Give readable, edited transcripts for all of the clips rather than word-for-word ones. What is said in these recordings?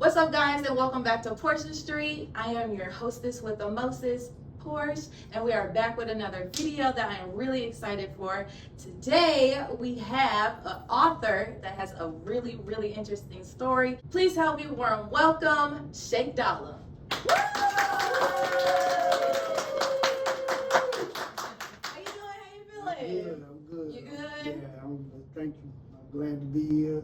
What's up, guys, and welcome back to Porsh Street. I am your hostess with the mostest, Porsh, and we are back with another video that I am really excited for. Today we have an author that has a really interesting story. Please help me warm welcome ShakeDolla. How you doing? How you feeling? I'm good. You good? Yeah, thank you. I'm glad to be here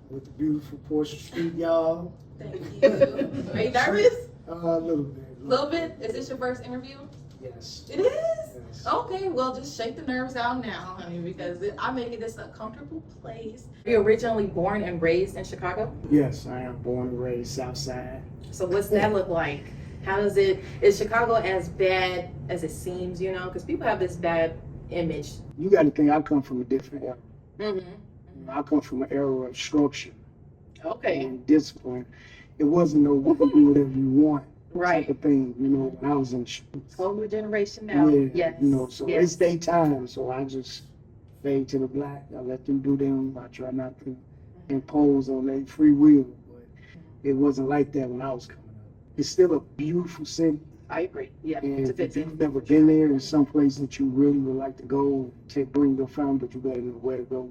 with the beautiful Porsh Street, y'all. Thank you. Are you nervous? A little bit. A little bit? Is this your first interview? Yes. It is? Yes. Okay, well, just shake the nerves out now, honey, because I'm making this a comfortable place. Were you originally born and raised in Chicago? Yes, I am born and raised South Side. So what's that look like? How is it? Is Chicago as bad as it seems, you know? Because people have this bad image. You got to think I come from a different era. Mm-hmm. I come from an era of structure Okay. and discipline. It wasn't no you can do whatever you want Right. type of thing, you know, when I was in the streets. Whole new generation now. Yeah, Yes. you know, so Yes. it's their time, so I just fade to the black. I let them do them. I try not to impose on their free will, but it wasn't like that when I was coming up. It's still a beautiful city, I agree. Yeah. and It's a if you've never been there, it's some place that you really would like to go, bring your family, but you better know where to go.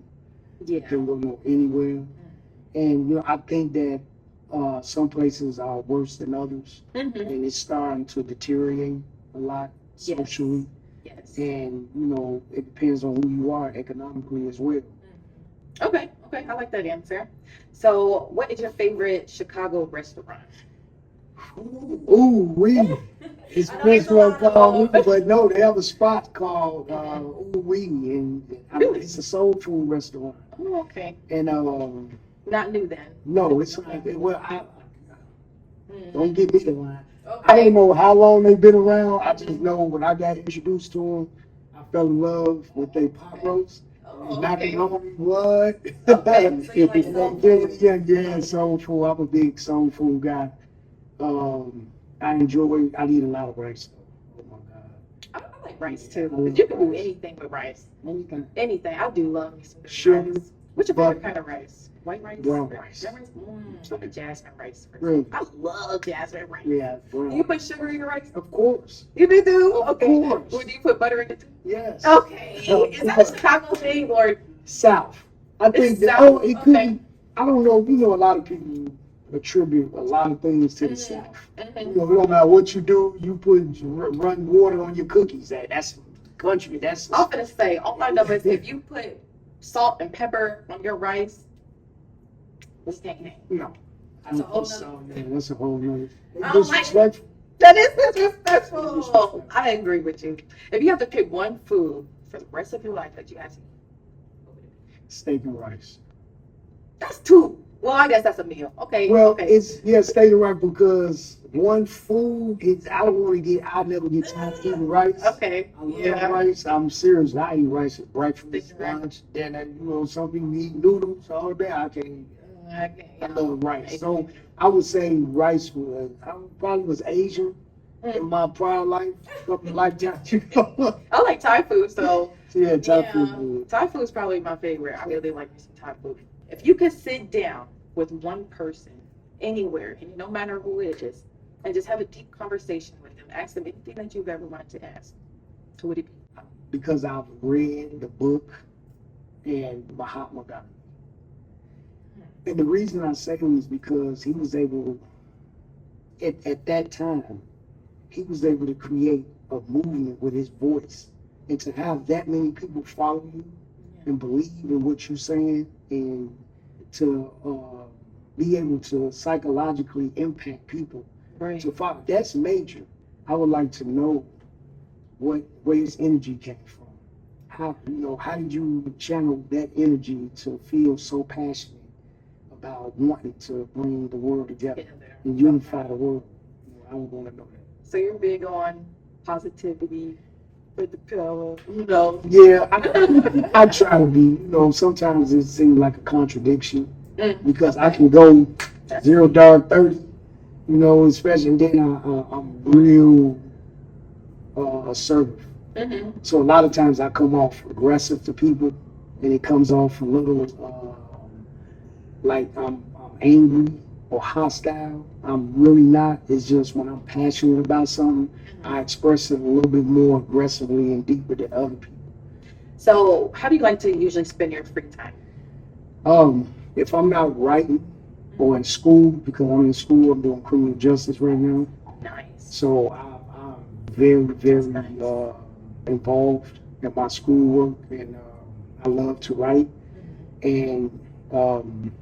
You Yeah. can go no anywhere. And, you know, I think that some places are worse than others, Mm-hmm. and it's starting to deteriorate a lot socially. Yes. And, you know, it depends on who you are economically as well. Okay, I like that answer. So, what is your favorite Chicago restaurant? Ooh, wee. It's I know Prince there's a lot of called, them. but no, they have a spot called Ooh Wee, and Really? it's a soul food restaurant. Oh, okay. And Not new then. no, it's like, well, I Mm. don't get me the line. I Okay. don't know how long they've been around. I just know when I got introduced to them, I fell in love with their pot roast. Oh, Not okay. the only what? Okay, so you like soul food. Yeah, soul food. I'm a big soul food guy. I eat a lot of rice though. Oh my God. I like rice too. I love But you can do rice. anything with rice. Anything. Anything. I do love me some good Sugar, rice. What's your butter, favorite kind of rice? White rice? brown rice. Brown rice? I like jasmine rice. Really? I love jasmine rice. Yeah, Do you put sugar in your rice? of course. You do? Of Okay. course. Well, do you put butter in it too? Yes. Okay. Is that a Chicago thing or? South. I think It's that, South, it could okay. be, I don't know, you know, a lot of people attribute a lot of things to the South. You know, no matter what you do, you run water on your cookies. That's country. That's I'm gonna say, all I know is if you put salt and pepper on your rice, it's can't hang. no. That's a whole That's a whole nother. I don't like- Disrespectful. That is disrespectful. I agree with you. If you have to pick one food for the rest of your life that you have to eat, what would it be? Steak and rice. That's two. Well, I guess that's a meal. Okay. Well, okay. steak and rice because one food is I never get tired of eating rice. Okay. I love Yeah. rice. I'm serious. I eat rice at breakfast, Steak and rice. lunch, dinner. You know, some people eat noodles all day. I can't. Okay. I love rice. So I would say rice was. I probably was Asian in my prior life, couple of lifetimes. You know. I like Thai food, so Yeah, Thai yeah, food. Thai food is probably my favorite. I really like me some Thai food. If you could sit down with one person anywhere, and no matter who it is, and just have a deep conversation with them, ask them anything that you've ever wanted to ask, who would it be? Because I've read the book and Mahatma Gandhi. And the reason I say him is because he was able, at that time, he was able to create a movement with his voice. And to have that many people follow you and believe in what you're saying and to be able to psychologically impact people. Right. So that's major. I would like to know where his energy came from. How did you channel that energy to feel so passionate about wanting to bring the world together and unify the world? I would want to know that. So you're big on positivity with the power, you know? Yeah, I try to be. You know, sometimes it seems like a contradiction because I can go 0 dark 30. You know, especially then I'm real assertive. Mm-hmm. So a lot of times I come off aggressive to people, and it comes off a little like I'm angry or hostile. I'm really not. It's just when I'm passionate about something, I express it a little bit more aggressively and deeper than other people. So how do you like to usually spend your free time? If I'm not writing or in school, because I'm in school, I'm doing criminal justice right now. Nice. So I'm very, very involved in my schoolwork, and I love to write. And I'm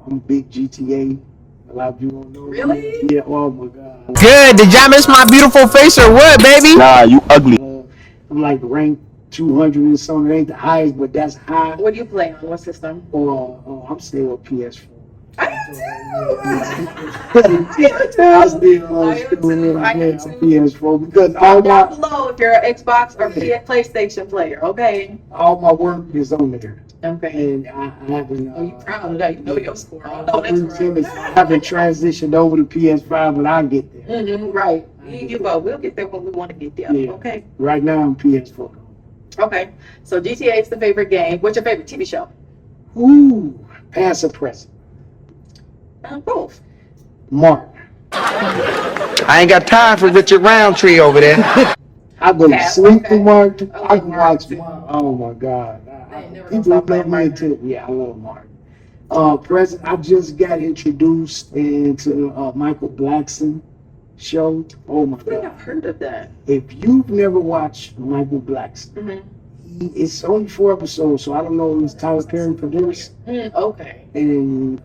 a big GTA. A lot of you don't know. Really? Yeah. Oh my God. Good. Did y'all miss my beautiful face or what, baby? Nah, you ugly. I'm like ranked 200 and something. It ain't the highest, but that's high. What do you play on? What system? I'm still a PS4. I am I still PS4 because all down my below if you're an Xbox or PlayStation player, okay? all my work is on there, Okay. and I haven't. Oh, you proud of that? You know your score. I know that's right. I haven't transitioned over to PS5, but I'll get there. Mm-hmm, right. You go. We'll get there when we want to get there. Yeah. Okay. Right now, I'm PS4. Okay. So GTA is the favorite game. What's your favorite TV show? Ooh, past or present? Both. Mark. I ain't got time for Richard Roundtree over there. I go to Pat, sleep okay. for Mark. I I love can Mark, watch too. Mark. Oh my God. ain't never gonna People stop love playing me too. Yeah, I love Mark. Present. I just got introduced into Michael Blackson show. Oh my I think God. I've heard of that. If you've never watched Michael Blackson, Mm-hmm. it's only 4 episodes, so I don't know if it's Tyler Perry produced, Okay. and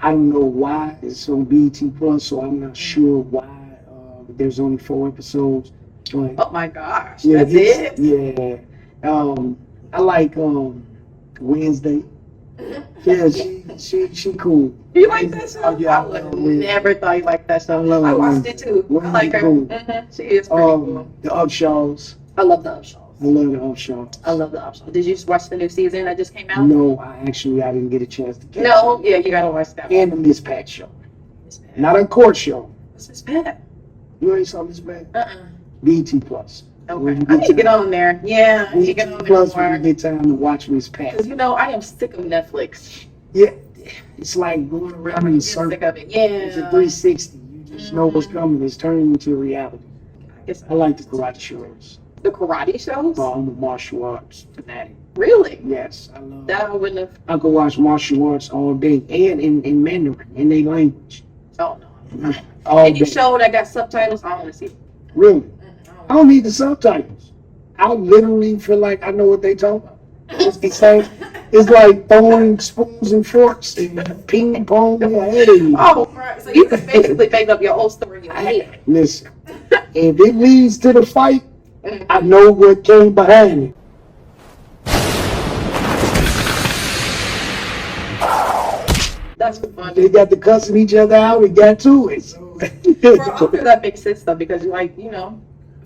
I don't know why it's on BET Plus, so I'm not sure why there's only 4 episodes. But Oh my gosh. yeah, That's it? yeah. I like Wednesday. Yeah, she cool. You like that show? Oh, yeah, I would have Wednesday. never thought you liked that show. I love I watched Wednesday. it too. I Wednesday like her. cool. She is pretty cool. The Upshaws. I love the Upshaws. I love the Upshaws. I love the Upshaws. Did you just watch the new season that just came out? No, I didn't get a chance to catch No? it. Yeah, you gotta watch that. And the Miss Pat show. Miss Pat. Not a court show. What's Miss Pat? You ain't saw Miss Pat? Uh-uh. BET Plus. Okay. When you I need to get time. on there. Yeah, I need to get on BET there Plus when you more. get time to watch Miss Pat. Because, I am sick of Netflix. Yeah, it's like going around in a I'm sick circle. of it. Yeah. It's a 360. You just know what's coming. It's turning into reality. I guess I like the karate shows. the karate shows? I'm a martial arts fanatic. Really? Yes, I love That I wouldn't have. I could watch martial arts all day and in Mandarin, in their language. Oh, no. All Any day. show that got subtitles, I don't want to see it. Really. I don't need the subtitles. I literally feel like I know what they talk about. It's like throwing spoons and forks and ping pong. Hey, Oh, right. So you can basically make up your whole story in your head. listen, if it leads to the fight, I know what came behind it. That's funny. They got to cussing each other out and got to it. So. Bro, I'm sure that makes sense though, because you like, I feel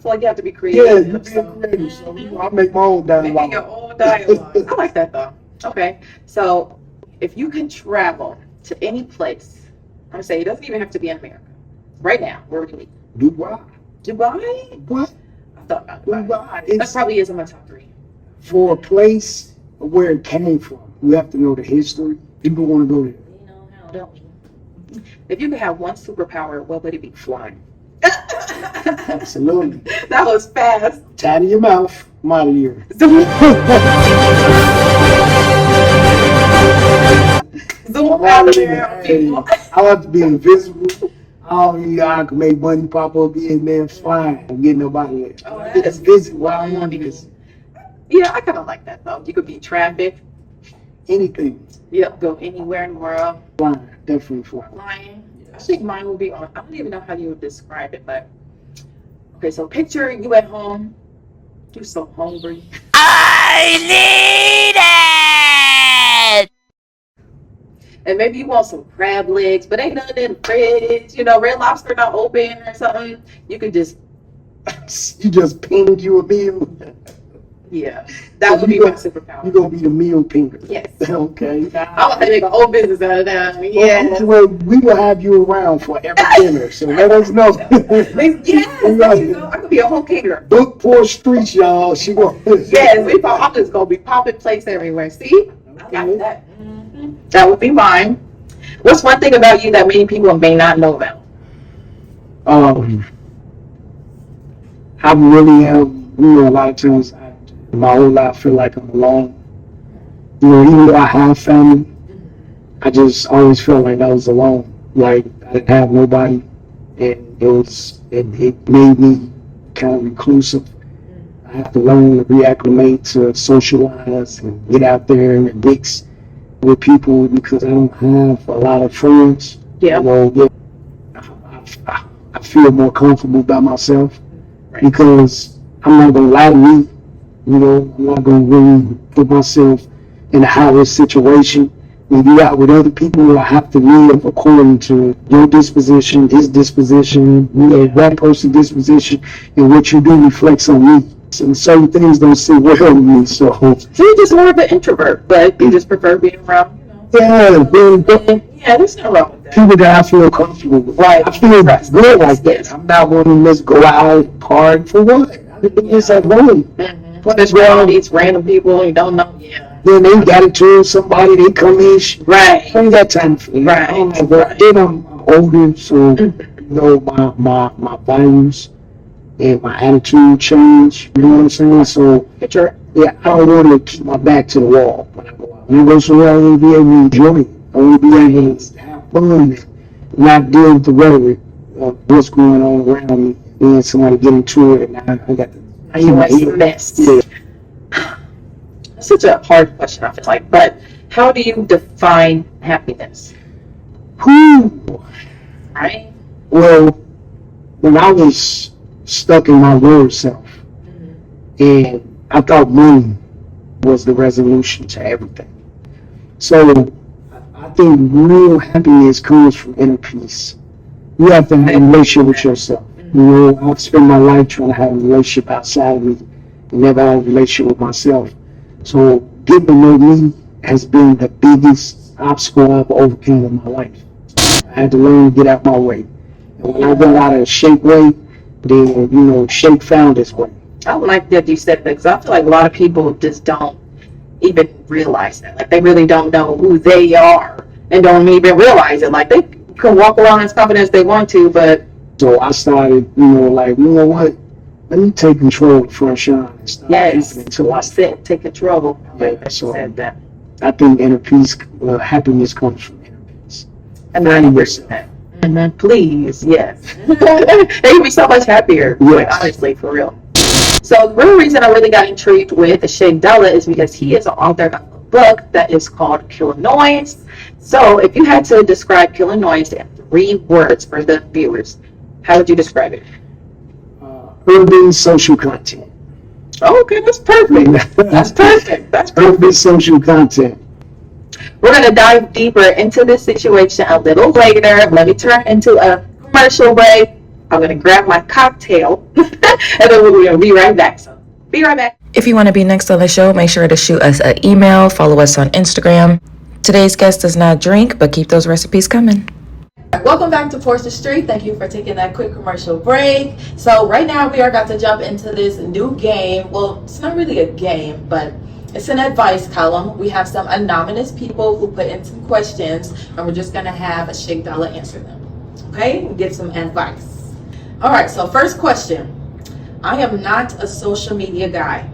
like you have to be Yeah, creative. you so. be creative. So I make my own Making your dialogue. own dialogue. I like that though. Okay, so if you can travel to any place, I'm gonna say it doesn't even have to be in America. Right now, where would you be? Dubai. Dubai? What? I thought about Dubai. Dubai. That It's probably is in my top 3. for a place where it came from. You have to know the history. People want to go there. You know how, don't we? If you could have one superpower, what would it be? Flying. Absolutely. That was fast. Tied in your mouth. I'm out of here. Zoom I'm out out of of there, here. people. I like to be invisible. I can make money pop up in there flying and get nobody there. Oh, I that just is visit where I want to visit. Yeah, I kind of like that though. You could be traffic. Anything. Yep, go anywhere in the world. Flying. Definitely flying. Flying. I think mine would be on. I don't even know how you would describe it, but okay. So picture you at home. You're so hungry. I need it! And maybe you want some crab legs, but ain't nothing in the fridge. Red Lobster not open or something. You could just, You just pinged you a meal. yeah. That would be my superpower. You're going to be the meal pinger. Yes. Okay. I want to make a whole business out of that. Yeah. Well, we will have you around for every dinner, so let us know. Yes. I could be a whole caterer. Book Porsh Streets, y'all. She will. Yes. I'm just gonna be popping plates everywhere. See? I got that. That would be mine. What's one thing about you that many people may not know about? I really am, a lot of times my whole life I feel like I'm alone. Even though I have family, I just always felt like I was alone. Like I didn't have nobody, and it made me kind of reclusive. I have to learn to reacclimate to socialize and get out there and mix with people because I don't have a lot of friends. Yeah. I feel more comfortable by myself because I'm not gonna lie to me. I'm not gonna really put myself in a high-risk situation. When you're out with other people, I have to live according to your disposition, his disposition, that person's disposition, and what you do reflects on me. And certain things don't sit well with me, so you're just more of an introvert, but you just prefer being around, yeah, there's nothing wrong with that. People that I feel comfortable with. Right. I feel good like that. I'm not going to just go out hard for what? It's at home. When there's around these random people you don't know. Yeah. Then they got into somebody, they come in. Right. I ain't got time for it. Right. Then I'm older, so my values and my attitude change. You know what I'm saying? So yeah, I don't want to keep my back to the wall when I go out. When I go somewhere, I want to be able to enjoy it. I want to be able to have fun and not deal with the rhetoric of what's going on around me. Then somebody get into it, and I got to. Yeah. Such a hard question, I feel like. But how do you define happiness? Right. Well, when I was stuck in my lower self, and I thought money was the resolution to everything. So I think real happiness comes from inner peace. You have to have a relationship with yourself. I've spent my life trying to have a relationship outside of me and never had a relationship with myself. So getting to know me has been the biggest obstacle I've overcome in my life. I had to learn to get out my way. And when I got out of Shake way, then, Shake found its way. I like that you said that because I feel like a lot of people just don't even realize that. Like they really don't know who they are and don't even realize it. Like they can walk around as confident as they want to, but. So I started, what? Let me take control of Franshawn and start take control. Yeah, so said that. I think inner peace, happiness comes from inner peace. And 90%. Please, yes. They would be so much happier, like, honestly, for real. So the real reason I really got intrigued with the ShakeDolla is because he is an author of a book that is called Killer Noise. So if you had to describe Killer Noise in 3 words for the viewers, how would you describe it? Urban social content. Okay, that's perfect. That's perfect. Urban social content. We're going to dive deeper into this situation a little later. Let me turn into a commercial break. I'm going to grab my cocktail, and then we're going to be right back. So, be right back. If you want to be next on the show, make sure to shoot us an email, follow us on Instagram. Today's guest does not drink, but keep those recipes coming. Welcome back to Porsh the Street. Thank you for taking that quick commercial break. So right now we are about to jump into this new game. Well, it's not really a game, but it's an advice column. We have some anonymous people who put in some questions, and we're just going to have a ShakeDolla answer them. Okay? Give some advice. All right, so first question. I am not a social media guy.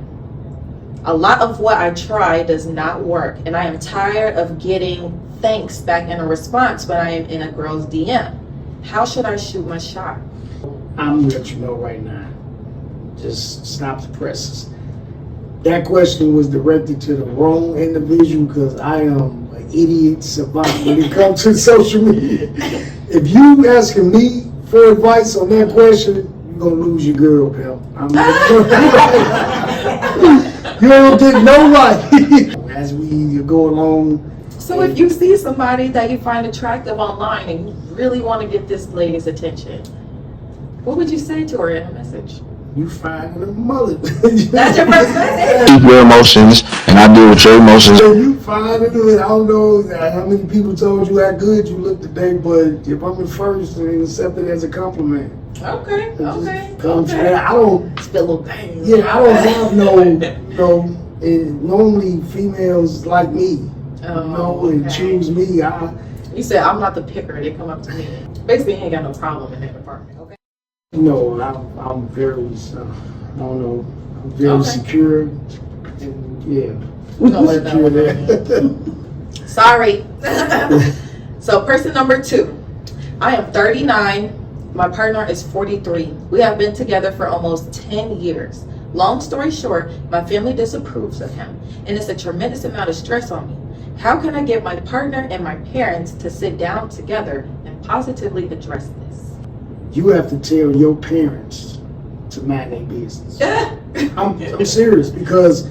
A lot of what I try does not work, and I am tired of getting thanks back in a response when I am in a girl's DM. How should I shoot my shot? I'm gonna let you know right now. Just stop the presses. That question was directed to the wrong individual because I am an idiot savant when it comes to social media. If you asking me for advice on that question, you're gonna lose your girl, pal. You don't get no right. As we go along. So if you see somebody that you find attractive online and you really want to get this lady's attention, what would you say to her in a message? You find a mullet. That's your first message? Keep your emotions, and I deal with your emotions. So you find it. I don't know how many people told you how good you look today, but if I'm the first, then accept it as a compliment. Okay. I don't Spill a little bang. Yeah, I don't have normally females like me. And choose me. You said I'm not the picker. They come up to me. Basically, he ain't got no problem in that apartment. Okay. No, I'm very, I don't know, I'm very secure, and yeah, We're gonna let that secure one there. Sorry. So person number 2. I am 39. My partner is 43. We have been together for almost 10 years. Long story short, my family disapproves of him, and it's a tremendous amount of stress on me. How can I get my partner and my parents to sit down together and positively address this? You have to tell your parents to mind their business. I'm serious, because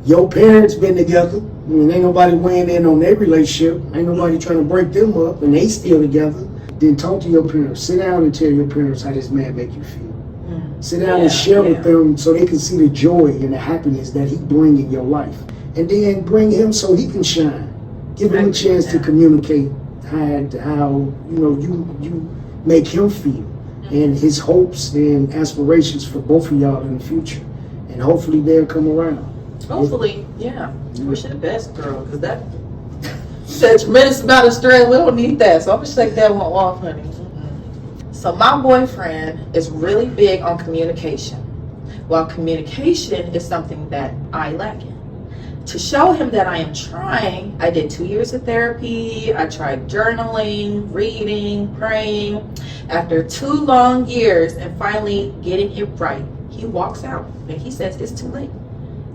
your parents been together. I mean, ain't nobody weighing in on their relationship. Ain't nobody trying to break them up, and they still together. Then talk to your parents. Sit down and tell your parents how this man make you feel. Sit down and share with them so they can see the joy and the happiness that he bring in your life. And then bring him so he can shine. Give him a chance to communicate how you make him feel, and his hopes and aspirations for both of y'all in the future. And hopefully they'll come around. Hopefully, yeah. Wish you the best, girl, because that said tremendous amount of stress. We don't need that, so I'm gonna shake that one off, honey. So my boyfriend is really big on communication. While communication is something that I lack in. To show him that I am trying, I did 2 years of therapy. I tried journaling, reading, praying. After 2 long years and finally getting it right, he walks out and he says it's too late.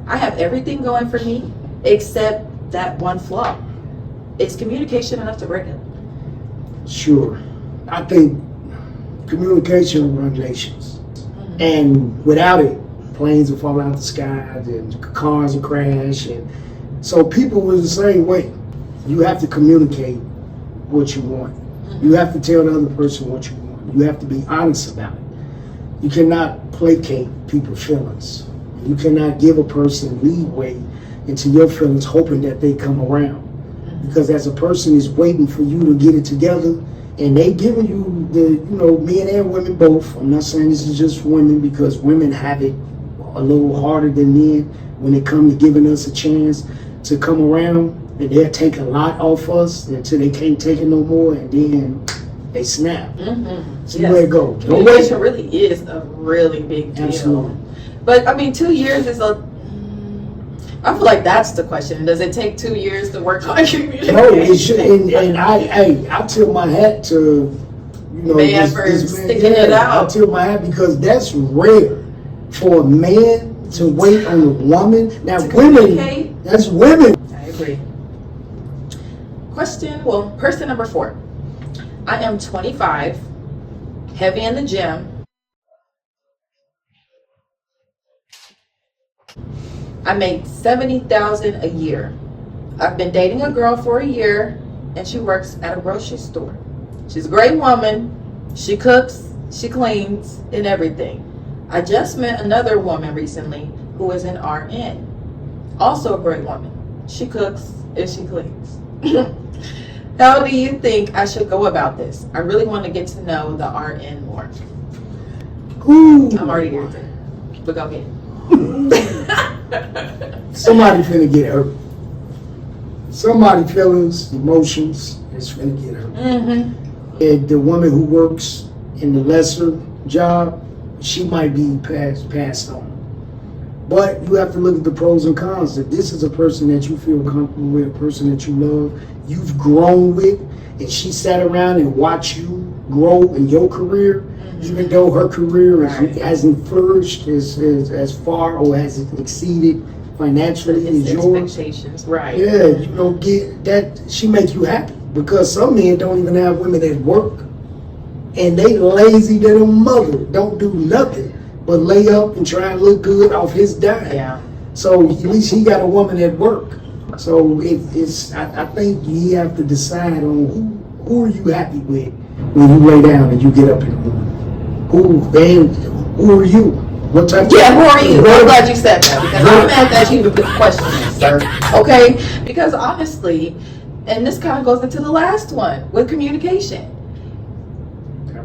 I have everything going for me except that one flaw. Is communication enough to break it? Sure. I think communication runs nations. And without it, planes will fall out the sky, and cars will crash. And so people were the same way. You have to communicate what you want. You have to tell the other person what you want. You have to be honest about it. You cannot placate people's feelings. You cannot give a person leeway into your feelings hoping that they come around. Because as a person is waiting for you to get it together, and they giving you men and women both. I'm not saying this is just women, because women have it a little harder than men when it comes to giving us a chance to come around, and they'll take a lot off us until they can't take it no more, and then they snap. So you let it go. Communication really is a really big deal. Absolutely. But I mean, 2 years is I feel like that's the question. Does it take 2 years to work on communication? No, it should. And I tip my hat to man for sticking it out. I tip my hat, because that's rare for a man to wait on a woman. Now, women, that's women. I agree. Person number 4. I am 25, heavy in the gym. I make $70,000 a year. I've been dating a girl for a year, and she works at a grocery store. She's a great woman. She cooks, she cleans, and everything. I just met another woman recently who is an RN. Also a great woman. She cooks and she cleans. How do you think I should go about this? I really want to get to know the RN more. Ooh. I'm already irritated. But go ahead. Somebody finna get hurt. Somebody feelings, emotions is finna get hurt. And the woman who works in the lesser job, she might be passed on. But you have to look at the pros and cons. That this is a person that you feel comfortable with, a person that you love, you've grown with, and she sat around and watched you grow in your career, even though her career hasn't flourished as far or hasn't exceeded financially as yours. Expectations, right? Yeah, get that. She make you happy, because some men don't even have women that work, and they lazy than a mother. Don't do nothing but lay up and try and look good off his dime. Yeah. So at least he got a woman at work. So I think you have to decide on who are you happy with when you lay down and you get up in the morning. Who are you? What type? Who are you? I'm glad you said that, because I'm mad that you with the question, sir. Okay, because honestly, and this kind of goes into the last one with communication.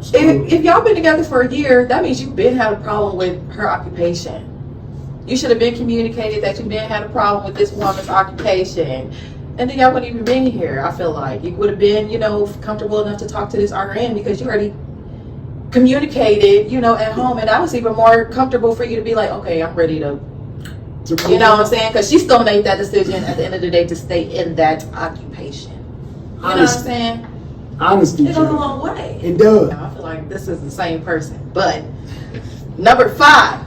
If y'all been together for a year, that means you've been had a problem with her occupation. You should have been communicated that you've been had a problem with this woman's occupation. And then y'all wouldn't even been here. I feel like you would have been, comfortable enough to talk to this RN because you already communicated, at home, and that was even more comfortable for you to be like, okay, I'm ready to, you know what I'm saying? Because she still made that decision at the end of the day to stay in that occupation. You know what I'm saying? Honesty. It goes a long way. It does. I feel like this is the same person. But number 5,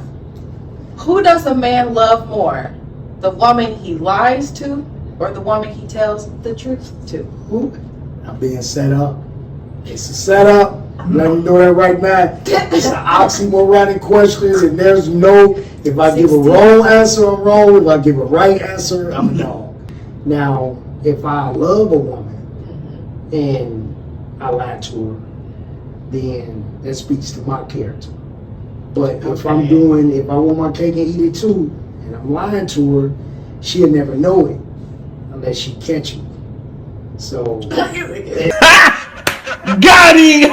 who does a man love more? The woman he lies to or the woman he tells the truth to? Ooh, I'm being set up. It's a setup. I'm letting you know that right now. It's an oxymoronic question, and there's no, if I give a wrong answer, I'm wrong. If I give a right answer, I'm a dog. Now, if I love a woman and I lie to her, then that speaks to my character. But if I want my cake and eat it too, and I'm lying to her, she'll never know it unless she catch me. So Got him!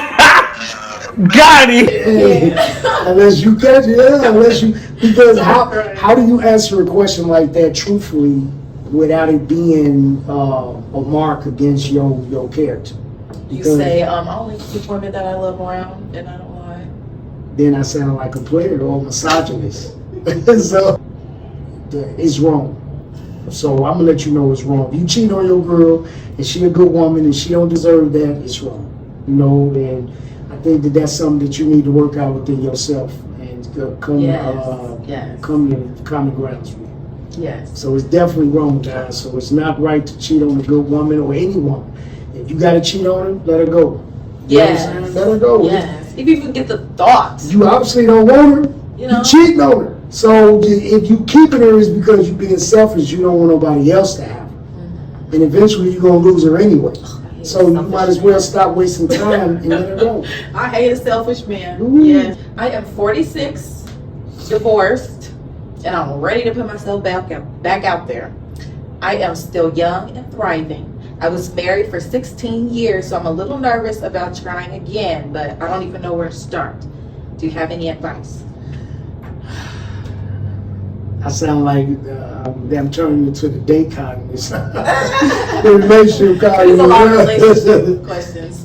Got him! unless you catch it, because how do you answer a question like that truthfully without it being a mark against your character? You say, I only keep women that I love around and I don't lie. Then I sound like a player or a misogynist. So it's wrong. So I'm gonna let you know it's wrong. If you cheat on your girl and she a good woman and she don't deserve that, it's wrong. And I think that's something that you need to work out within yourself and come to common grounds with. Yes. So it's definitely wrong, guys. So it's not right to cheat on a good woman or any woman. If you gotta cheat on her, let her go. Yes. Let her go. Yes. If you even get the thoughts. You obviously don't want her. You cheating on her. So if you keeping her is because you're being selfish. You don't want nobody else to have her. Mm-hmm. And eventually you're gonna lose her anyway. So you might as well stop wasting time and let her go. I hate a selfish man. Ooh. Yes. I am 46, divorced, and I'm ready to put myself back out there. I am still young and thriving. I was married for 16 years, so I'm a little nervous about trying again, but I don't even know where to start. Do you have any advice? I sound like I'm turning into the date columnist. The relationship columnist. There's a lot of relationship questions.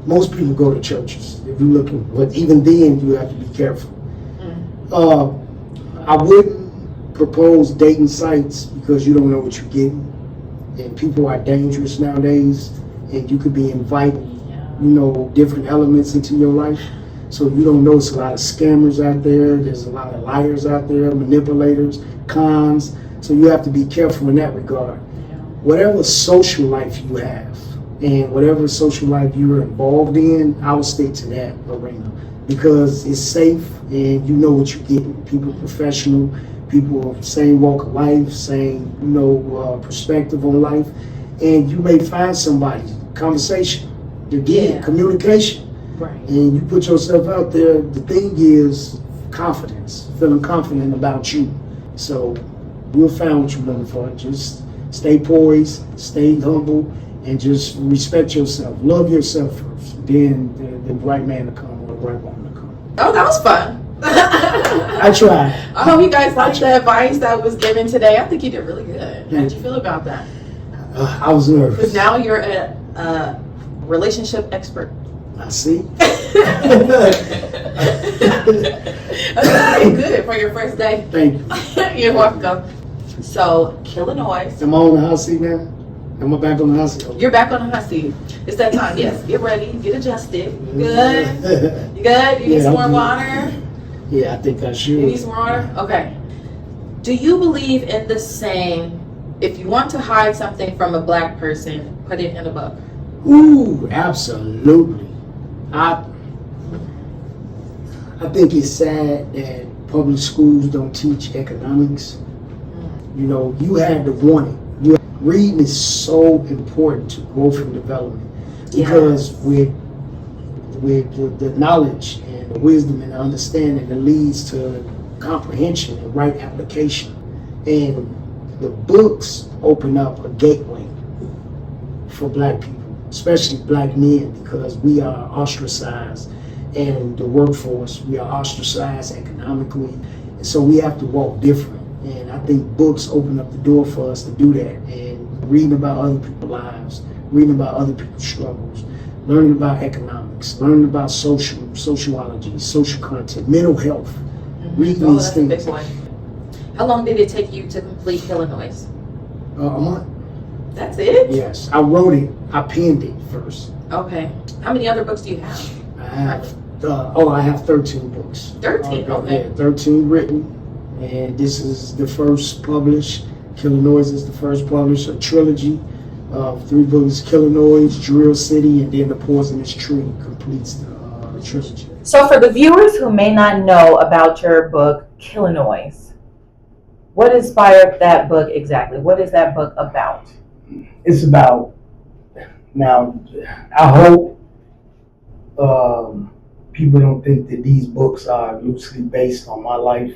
Most people go to churches. If you're looking, but even then, you have to be careful. I wouldn't propose dating sites because you don't know what you're getting. And people are dangerous nowadays, and you could be inviting, different elements into your life. So you don't know, it's a lot of scammers out there. There's a lot of liars out there, manipulators, cons. So you have to be careful in that regard. Whatever social life you have and whatever social life you're involved in, I would stick to that arena because it's safe and you know what you're getting. People professional, people same walk of life, same perspective on life, and you may find somebody. Conversation, communication. Right. And you put yourself out there. The thing is confidence, feeling confident about you. So you'll find what you're looking for. Just stay poised, stay humble, and just respect yourself. Love yourself first. Then the right man to come or the right woman to come. Oh, that was fun. I tried. I hope you guys liked the advice that was given today. I think you did really good. How did you feel about that? I was nervous. Because now you're a relationship expert. I see. That's good for your first day. Thank you. You're welcome. So, Illinois. Am I on the hot seat now? Am I back on the hot seat? You're back on the hot seat. It's that time. Yes. Get ready. Get adjusted. Good. You good? You need some more water? Yeah, I think I should. You need some water? Okay. Do you believe in the saying, if you want to hide something from a black person, put it in a book? Ooh, absolutely. I think it's sad that public schools don't teach economics. You had to want it. Reading is so important to growth and development because with the knowledge and the wisdom and the understanding that leads to comprehension and right application. And the books open up a gateway for black people, especially black men, because we are ostracized in the workforce. We are ostracized economically. And so we have to walk different. And I think books open up the door for us to do that. And reading about other people's lives, reading about other people's struggles, learning about economics, learning about sociology, social content, mental health. Reading Oh, these that's a big things. one. How long did it take you to complete Illinois? A month. That's it? Yes, I wrote it. I penned it first. Okay. How many other books do you have? I have 13 books. 13, okay. Yeah, 13 written, and this is the first published. Killer Noise is the first published, a trilogy of 3 books: Killer Noise, Drill City, and then The Poisonous Tree completes the trilogy. So for the viewers who may not know about your book, Killer Noise, what inspired that book exactly? What is that book about? It's about, now, I hope people don't think that these books are loosely based on my life.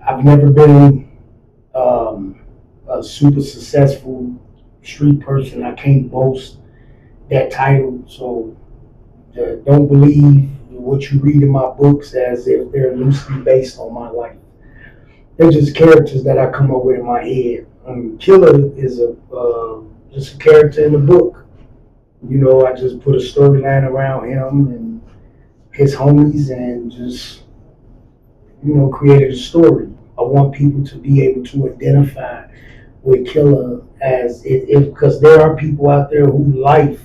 I've never been a super successful street person. I can't boast that title, so don't believe what you read in my books as if they're loosely based on my life. They're just characters that I come up with in my head. Killer is just a character in the book. You know, I just put a storyline around him and his homies and just, you know, created a story. I want people to be able to identify with Killer as because there are people out there who life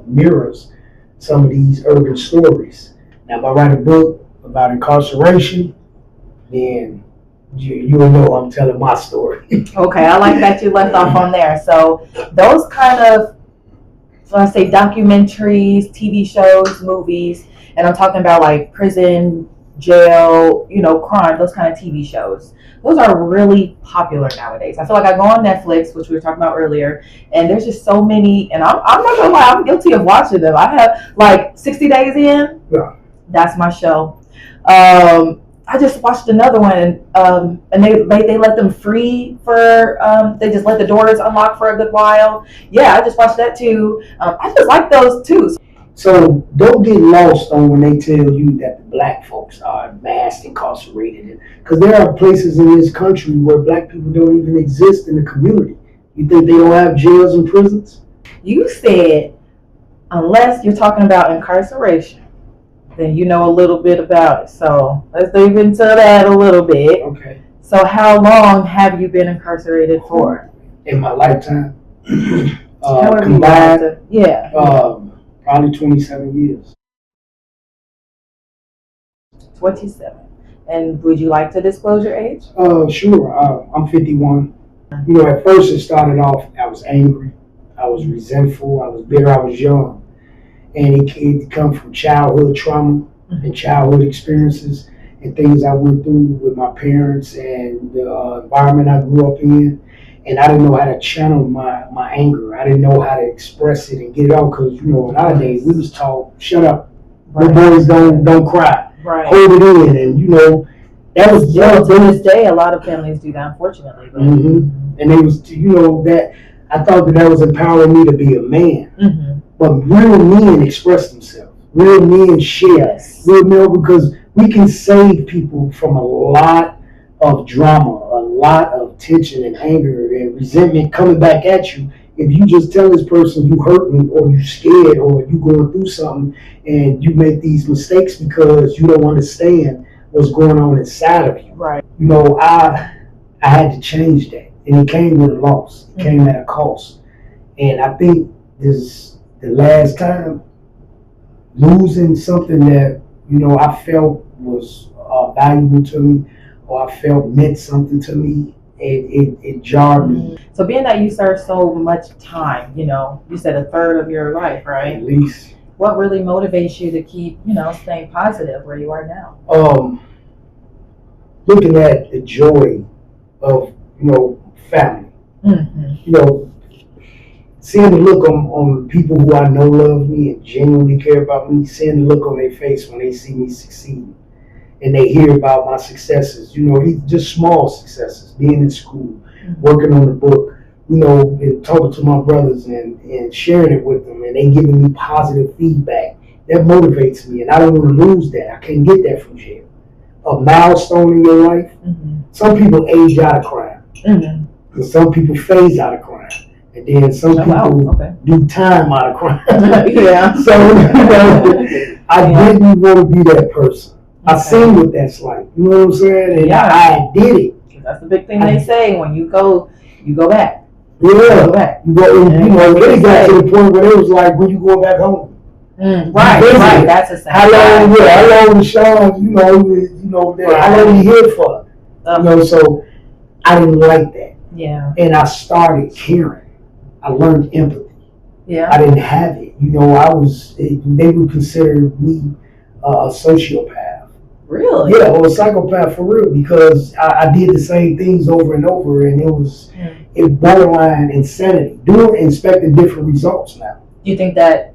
mirrors some of these urban stories. Now, if I write a book about incarceration, then you'll know I'm telling my story. Okay, I like that you left off on there. So those kind of, so I say documentaries, TV shows, movies, and I'm talking about like prison, jail, you know, crime, those kind of TV shows. Those are really popular nowadays. I feel like I go on Netflix, which we were talking about earlier, and there's just so many, and I'm not gonna lie, I'm guilty of watching them. I have like 60 Days In. Yeah. That's my show. I just watched another one, and they let them free for, they just let the doors unlock for a good while. Yeah, I just watched that too. I just like those too. So don't get lost on when they tell you that the black folks are mass incarcerated, because there are places in this country where black people don't even exist in the community. You think they don't have jails and prisons? You said, unless you're talking about incarceration, then you know a little bit about it. So let's dig into that a little bit. Okay. So how long have you been incarcerated for? In my lifetime, However you want to, yeah. Probably 27 years. 27. And would you like to disclose your age? Sure. I'm 51. You know, at first it started off, I was angry, I was resentful, I was bitter, I was young. And it come from childhood trauma and childhood experiences and things I went through with my parents and the environment I grew up in. And I didn't know how to channel my anger. I didn't know how to express it and get it out, because, you know, nowadays we was taught, shut up, the boys don't cry, hold it in, and, you know, that was to this day, a lot of families do that, unfortunately. But. And it was, you know, that I thought that was empowering me to be a man. But real men express themselves. Real men share. Yes. Real men, because we can save people from a lot of drama, a lot of tension and anger and resentment coming back at you. If you just tell this person you hurting or you scared or you going through something and you make these mistakes because you don't understand what's going on inside of you. Right. You know, I had to change that. And it came with a loss. It came at a cost. And I think this the last time losing something that, you know, I felt was valuable to me, or I felt meant something to me, it jarred me. So being that you served so much time, you know, you said a third of your life, right? At least. What really motivates you to keep, you know, staying positive where you are now? Looking at the joy of, you know, family. You know, seeing the look on people who I know love me and genuinely care about me, seeing the look on their face when they see me succeed and they hear about my successes, you know, just small successes, being in school, working on the book, you know, and talking to my brothers and sharing it with them, and they giving me positive feedback. That motivates me, and I don't want to lose that. I can't get that from jail. a milestone in your life. Some people age out of crime, and some people phase out of crime, and then some people do time out of crime. So I didn't want to be that person. I seen what that's like. You know what I'm saying? And I did it. That's the big thing they say. When you go back. Yeah, you know, they got to the point where it was like, when you go back home. Right. That's the same. How long was Sean, how long he here for? So I didn't like that. Yeah. And I started caring. I learned empathy. Yeah. I didn't have it. They would consider me a sociopath. Really? Yeah, or a psychopath for real, because I did the same things over and over, and it was borderline insanity. Expecting different results now. Do you think that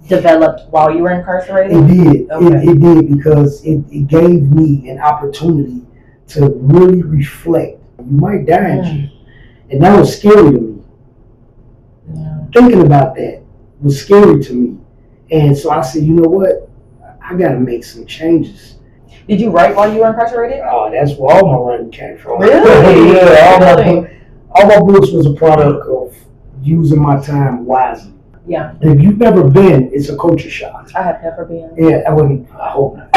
developed while you were incarcerated? It did. Okay. It did, because it gave me an opportunity to really reflect. You might die in jail. And that was scary to me. Yeah. Thinking about that was scary to me. And so I said, you know what? I got to make some changes. Did you write while you were incarcerated? Oh, that's where all my writing came from. Really? Yeah, all my books was a product of using my time wisely. Yeah. And if you've never been, it's a culture shock. I have never been. Yeah, I hope not.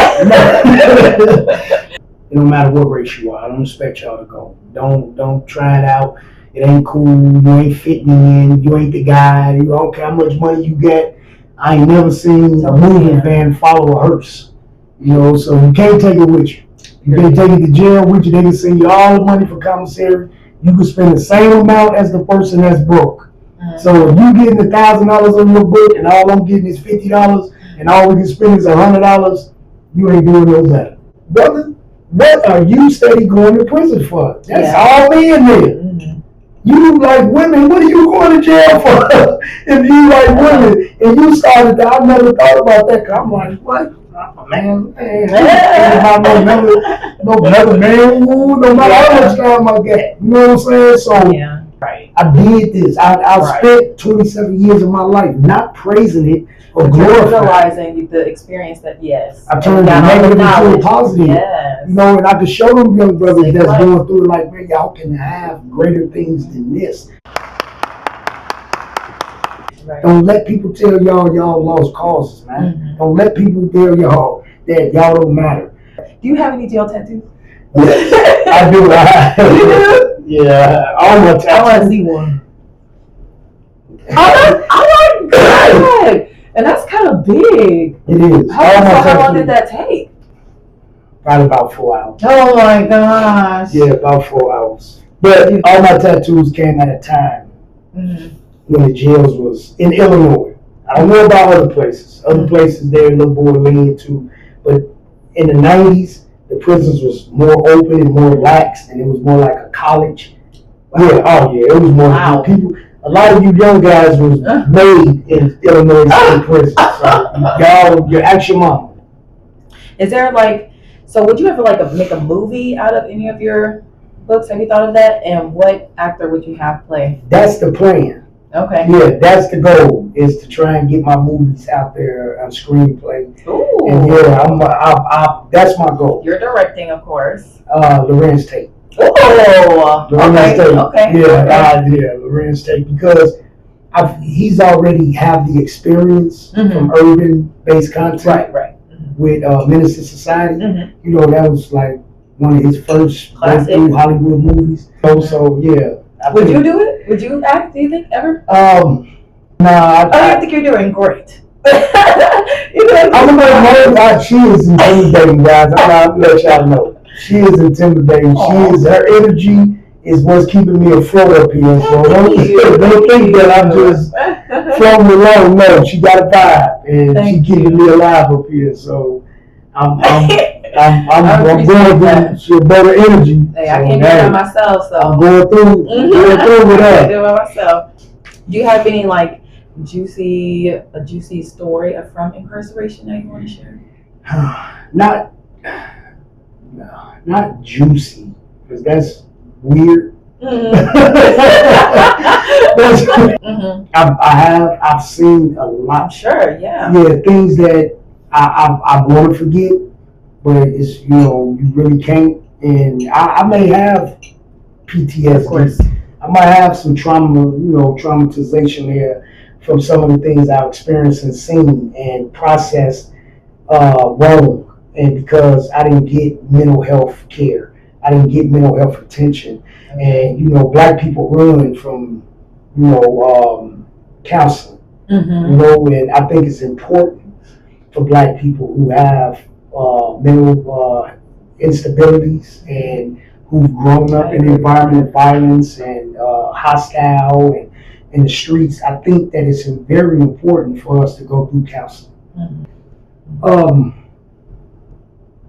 It don't matter what race you are. I don't expect y'all to go. Don't try it out. It ain't cool. You ain't fitting in. You ain't the guy. You don't care how much money you get. I ain't never seen a moving van follow a hearse. So you can't take it with you. You can't take it to jail with you. They can send you all the money for commissary. You can spend the same amount as the person that's broke. So if you getting $1,000 on your book and all I'm getting is $50 and all we can spend is $100, you ain't doing no better. Brother, what are you steady going to prison for? That's all in there. You like women, what are you going to jail for? If you like women and you started that, I never thought about that. Cause I'm like, what? Man. No better man, no matter how much time I get. You know what I'm saying? So I did this. I spent 27 years of my life not praising it or glorifying the experience that I turned the negative into a positive. Yes. And I could show them young brothers that's going through it like, man, y'all can have greater things than this. Right. Don't let people tell y'all lost causes, man. Don't let people tell y'all that y'all don't matter. Do you have any jail tattoos? Yes, I do. You do? Yeah, all my tattoos. I want to see one. Oh my God! And that's kind of big. It is. How long did that take? Probably about 4 hours. Oh my gosh. Yeah, about 4 hours. But all my tattoos came at a time when the jails was in Illinois. I don't know about other places. Other places they're a little more lenient too. But in the 90s, the prisons was more open and more lax, and it was more like a college. Wow. It was more people. A lot of you young guys was made in Illinois State Prison. So you're actual mama. Is there so would you ever make a movie out of any of your books? Have you thought of that? And what actor would you have play? That's the plan. Okay. Yeah, that's the goal, is to try and get my movies out there on screenplay. Ooh. And that's my goal. You're directing, of course. Lorenz Tate. Oh, okay. Yeah, Lorenz Tate, because he's already have the experience from urban-based content with Menace to Society. That was like one of his first breakthrough Hollywood movies. So yeah. Would you do it? Would you act? Do you think ever? Nah. I think you're doing great. I'm gonna she is intimidating, guys. I'm gonna let y'all know. She is intimidating. Her energy is what's keeping me afloat up here. So don't think that I'm just floating along. No, she got a vibe, and she keeping me alive up here. So I'm going through she better energy. Hey, I can't do that myself, so I'm going through with her. I do it myself. Do you have any juicy story from incarceration that you want to share? Not juicy, because that's weird. I've seen a lot. Sure, yeah. Yeah, things that I want to forget, but it's, you really can't. And I may have PTSD. Of course. I might have some traumatization there from some of the things I've experienced and seen and processed wrong. And because I didn't get mental health care, I didn't get mental health attention. And, Black people run from, counseling. And I think it's important for Black people who have mental instabilities and who've grown up in an environment of violence and hostile and in the streets. I think that it's very important for us to go through counseling.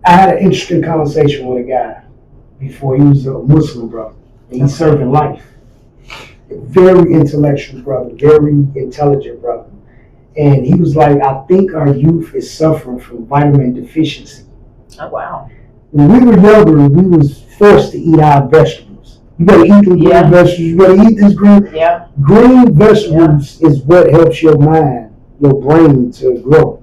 I had an interesting conversation with a guy before. He was a Muslim brother, and he's serving life. Very intellectual brother, very intelligent brother. And he was like, I think our youth is suffering from vitamin deficiency. Oh, wow. When we were younger, we was forced to eat our vegetables. You better eat the green vegetables. You better eat this green. Yeah. Green vegetables is what helps your mind, your brain to grow.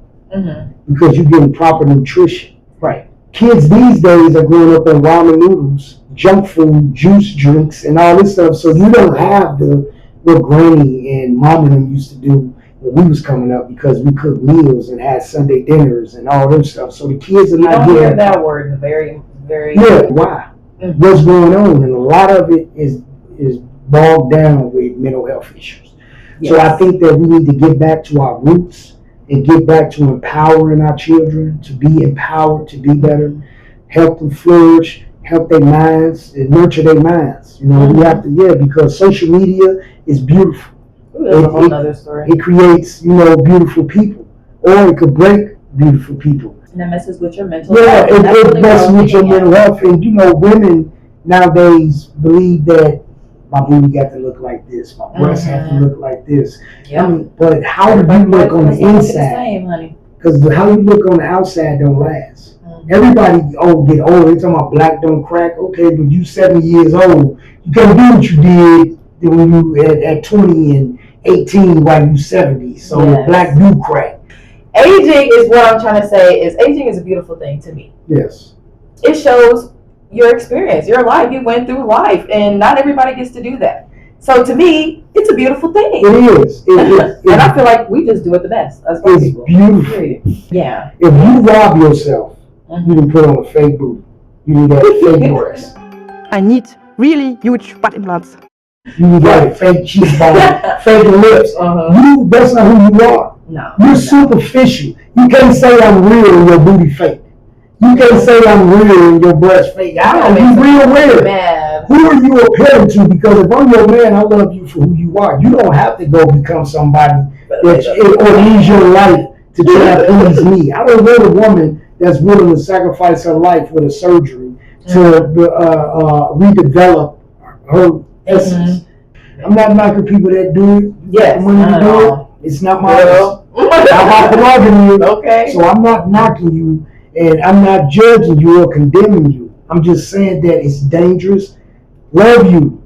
Because you're getting proper nutrition. Right. Kids these days are growing up on ramen noodles, junk food, juice drinks, and all this stuff. So you don't have what Granny and Mama and them used to do when we was coming up, because we cooked meals and had Sunday dinners and all them stuff. So the kids are not getting hear that word very, very. Yeah, why? What's going on? And a lot of it is bogged down with mental health issues. Yes. So I think that we need to get back to our roots and get back to empowering our children to be empowered, to be better, help them flourish, help their minds, and nurture their minds. We have to, because social media is beautiful. That's a whole other story. It creates, beautiful people, or it could break beautiful people. And that messes with your mental health. Yeah, it messes with your mental health. And, women nowadays believe that my booty got to look like this, my breasts have to look like this. Yep. But how do you look on the inside? Because how you look on the outside don't last. Everybody get old. They talking about black don't crack. Okay, but you 70 years old. You can't do what you did when you at 20 and 18 while you 70. So black do crack. Aging is what I'm trying to say. Aging is a beautiful thing to me. Yes. It shows your experience, your life. You went through life, and not everybody gets to do that. So to me, it's a beautiful thing. It is. And I feel like we just do it the best. As it's people. Beautiful. Yeah. If you rob yourself, you can put on a fake booty. You need that fake voice. I need really huge butt implants. You need that fake cheekbone, fake lips. That's not who you are. No. You're superficial. You can't say I'm real and your booty fake. You can't say I'm real and your breast fake. I don't be real weird. Who are you appealing to? Because if I'm your man, I love you for who you are. You don't have to go become somebody or use your life to try to please me. I don't want a woman that's willing to sacrifice her life with a surgery to redevelop her essence. I'm not knocking people that do it. Yes, when you do it, it's not my I'm not you. Okay. So I'm not knocking you, and I'm not judging you or condemning you. I'm just saying that it's dangerous. Love you.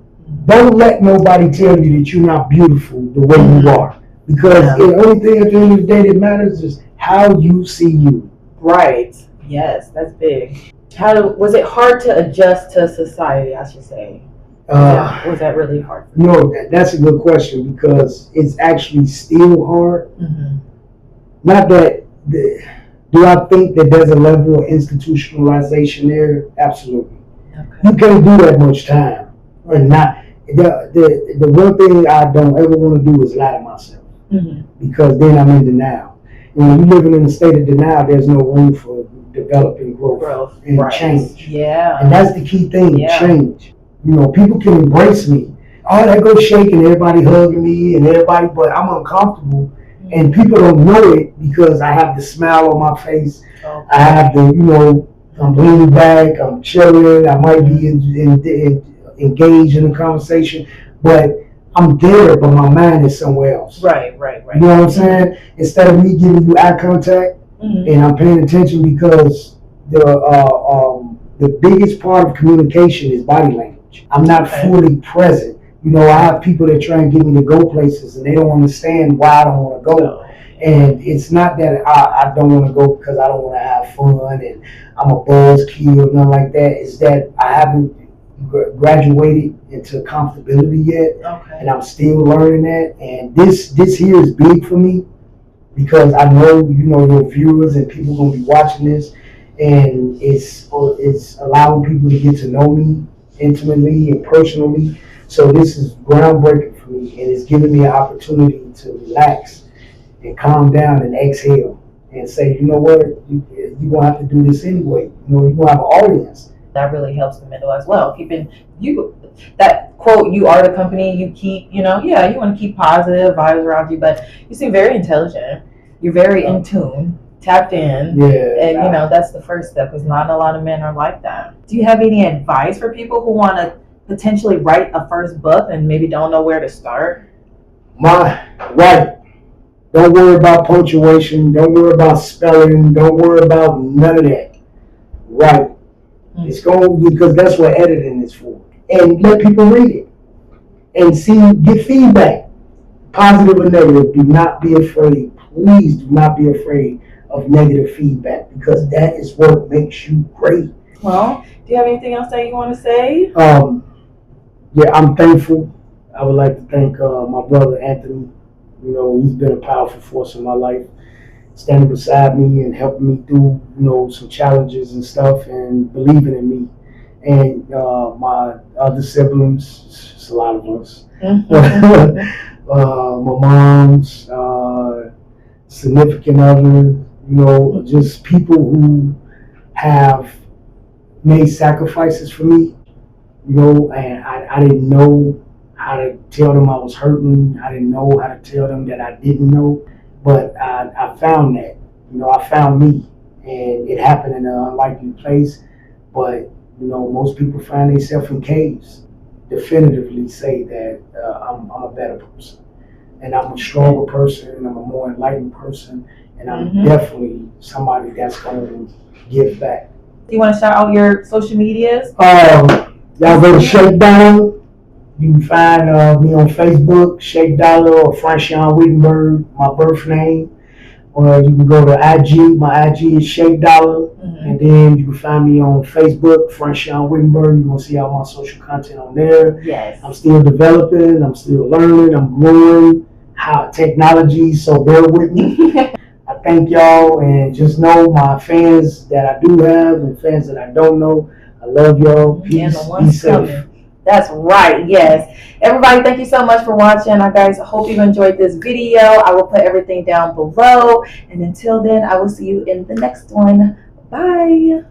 Don't let nobody tell you that you're not beautiful the way you are. Because the only thing at the end of the day that matters is how you see you. Right. Yes, that's big. Was it hard to adjust to society, I should say? Was that really hard? No, that's a good question, because it's actually still hard. Not that, do I think that there's a level of institutionalization there? Absolutely. Okay. You can't do that much time. And the one thing I don't ever want to do is lie to myself, because then I'm in denial. And when you're living in a state of denial, there's no room for developing growth and change. Yeah. And that's the key thing, change. People can embrace me. Oh, that goes shaking, everybody hugging me and everybody, but I'm uncomfortable. And people don't know it because I have the smile on my face. Okay. I have the, I'm leaning back, I'm chilling, I might be engaged in a conversation, but I'm there, but my mind is somewhere else. Right. You know what I'm saying? Instead of me giving you eye contact, and I'm paying attention, because the biggest part of communication is body language. I'm not fully present. I have people that try and get me to go places, and they don't understand why I don't want to go. And it's not that I don't want to go because I don't want to have fun and I'm a buzzkill, nothing like that. It's that I haven't graduated into comfortability yet, Okay. and I'm still learning that. And this here is big for me because I know your viewers and people gonna be watching this, and it's allowing people to get to know me intimately and personally. So this is groundbreaking for me, and it's giving me an opportunity to relax and calm down and exhale and say, you know what, you're gonna have to do this anyway. You're gonna have an audience. That really helps the mental as well. Keeping you, that quote, you are the company you keep, you want to keep positive vibes around you, but you seem very intelligent. You're very in tune, tapped in. Yeah. And, that's the first step because not a lot of men are like that. Do you have any advice for people who want to potentially write a first book and maybe don't know where to start? Right. Don't worry about punctuation. Don't worry about spelling. Don't worry about none of that. Right. It's going because that's what editing is for. And let people read it and get feedback, positive or negative. Do not be afraid. Please do not be afraid of negative feedback because that is what makes you great. Well, do you have anything else that you want to say? Yeah, I'm thankful. I would like to thank my brother Anthony. He's been a powerful force in my life, standing beside me and helping me through, some challenges and stuff and believing in me. And my other siblings, it's a lot of us. My mom's significant other, just people who have made sacrifices for me, and I didn't know how to tell them I was hurting. I didn't know how to tell them that I didn't know. But I found that, I found me, and it happened in an unlikely place. But, most people find themselves in caves. Definitively say that I'm a better person, and I'm a stronger person, and I'm a more enlightened person, and I'm definitely somebody that's going to give back. Do you want to shout out your social medias? Y'all go to ShakeDolla. You can find me on Facebook, ShakeDolla or Franshawn Whittenburg, my birth name. Or you can go to IG. My IG is ShakeDolla. And then you can find me on Facebook, Franshawn Whittenburg. You're going to see all my social content on there. Yes. I'm still developing. I'm still learning. I'm growing technology, so bear with me. I thank y'all, and just know my fans that I do have and fans that I don't know, I love y'all. Peace. Be safe. That's right, yes. Everybody, thank you so much for watching. Guys, I hope you enjoyed this video. I will put everything down below. And until then, I will see you in the next one. Bye.